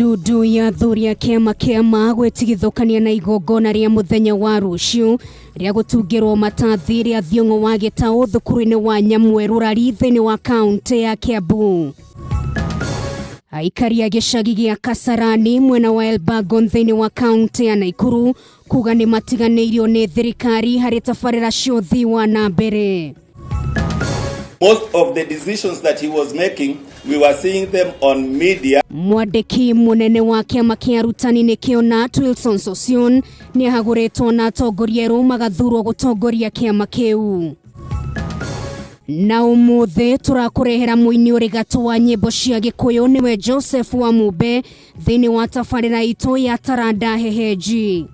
Ndudu ya thuri ya kiama gwetigithukania na igongona ria muthenya wa ruciu ria gutungirwo matathi ria Thiong'o wa Gitau thukuru-ini wa Nyamweru rari thiini wa kaunti ya Kiambu. Aikari a gicagi gia Kasarani mwena wa Elbagon thiini wa kaunti ya Naikuru kuga ni matiganeirio ni thirikari hari tabarira cia uthii wa na mbere. Most of the decisions that he was making, we were seeing them on media. Mwandiki munene wa kiama kia arutani ni Kionat Wilson Sossion ni ahaguritwo na atongoria erũ magathurwo gutongoria kiama kiu. Na umuthi turakurehera muini uri gatu wa nyimbo cia Gikuyu niwe Joseph Wamumbe thiini wa tabarira itu ya Taranda Heheji.